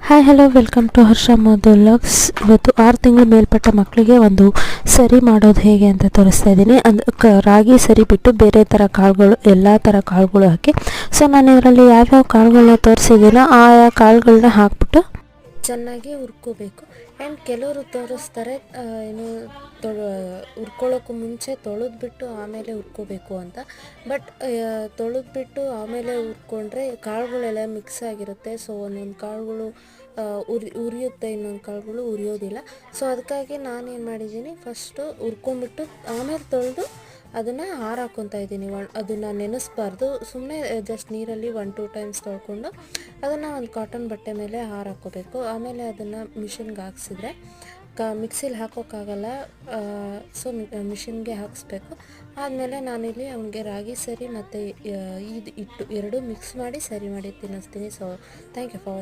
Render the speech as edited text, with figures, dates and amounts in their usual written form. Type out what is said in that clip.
Hi hello welcome to Harsha vlogs. ಇವತ್ತು 6 ತಿಂಗಳ ಮೇಲ್ಪಟ್ಟ ಮಕ್ಕಳಿಗೆ ಒಂದು ಸರಿ ಮಾಡೋದು ಹೇಗೆ ಅಂತ ತೋರಿಸ್ತಾ ಇದ್ದೀನಿ. ರಾಗಿ ಸರಿ ಬಿಟ್ಟು ಬೇರೆ ಥರ ಕಾಳುಗಳು, ಎಲ್ಲ ಥರ ಕಾಳುಗಳು ಹಾಕಿ. ಸೊ ನಾನು ಇದರಲ್ಲಿ ಯಾವ್ಯಾವ ಕಾಳುಗಳನ್ನ ತೋರಿಸಿದ್ದೀನೋ ಆಯಾ ಕಾಳುಗಳನ್ನ ಹಾಕ್ಬಿಟ್ಟು ಚೆನ್ನಾಗಿ ಹುರ್ಕೋಬೇಕು. ಆ್ಯಂಡ್ ಕೆಲವರು ತೋರಿಸ್ತಾರೆ ಏನು ಹುರ್ಕೊಳ್ಳೋಕ್ಕೂ ಮುಂಚೆ ತೊಳೆದ್ಬಿಟ್ಟು ಆಮೇಲೆ ಹುರ್ಕೋಬೇಕು ಅಂತ. ಬಟ್ ತೊಳೆದ್ಬಿಟ್ಟು ಆಮೇಲೆ ಹುರ್ಕೊಂಡ್ರೆ ಕಾಳುಗಳೆಲ್ಲ ಮಿಕ್ಸ್ ಆಗಿರುತ್ತೆ. ಸೊ ಒಂದೊಂದು ಕಾಳುಗಳು ಉರಿಯುತ್ತೆ, ಇನ್ನೊಂದು ಕಾಳುಗಳು ಉರಿಯೋದಿಲ್ಲ. ಸೊ ಅದಕ್ಕಾಗಿ ನಾನೇನು ಮಾಡಿದ್ದೀನಿ, ಫಸ್ಟು ಹುರ್ಕೊಂಬಿಟ್ಟು ಆಮೇಲೆ ತೊಳೆದು ಅದನ್ನು ಹಾರಾಕೊತಾ ಇದ್ದೀನಿ. ಅದನ್ನು ನೆನೆಸ್ಬಾರ್ದು, ಸುಮ್ಮನೆ ಜಸ್ಟ್ ನೀರಲ್ಲಿ 1-2 ಟೈಮ್ಸ್ ತೊಳ್ಕೊಂಡು ಅದನ್ನು ಒಂದು ಕಾಟನ್ ಬಟ್ಟೆ ಮೇಲೆ ಹಾರಾಕೋಬೇಕು. ಆಮೇಲೆ ಅದನ್ನು ಮಿಷಿನ್ಗೆ ಹಾಕ್ಸಿದ್ರೆ ಮಿಕ್ಸಿಲಿ ಹಾಕೋಕ್ಕಾಗಲ್ಲ. ಸೊ ಮಿಷಿನ್ಗೆ ಹಾಕಿಸ್ಬೇಕು. ಆದಮೇಲೆ ನಾನಿಲ್ಲಿ ಅವನಿಗೆ ರಾಗಿ ಸರಿ ಮತ್ತು ಇದು ಹಿಟ್ಟು ಎರಡೂ ಮಿಕ್ಸ್ ಮಾಡಿ ಸರಿ ಮಾಡಿ ತಿನ್ನಿಸ್ತೀನಿ. So thank you for